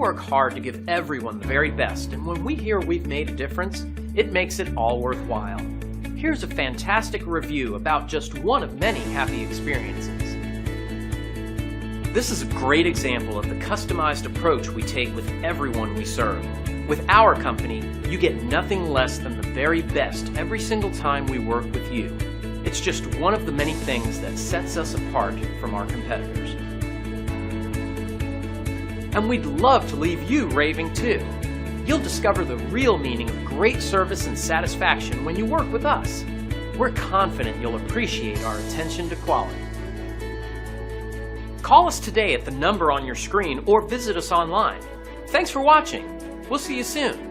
work hard to give everyone the very best, and when we hear we've made a difference, it makes it all worthwhile. Here's a fantastic review about just one of many happy experiences. This is a great example of the customized approach we take with everyone we serve. With our company, you get nothing less than the very best every single time we work with you. It's just one of the many things that sets us apart from our competitors. And we'd love to leave you raving too. You'll discover the real meaning of great service and satisfaction when you work with us. We're confident you'll appreciate our attention to quality. Call us today at the number on your screen or visit us online. Thanks for watching. We'll see you soon.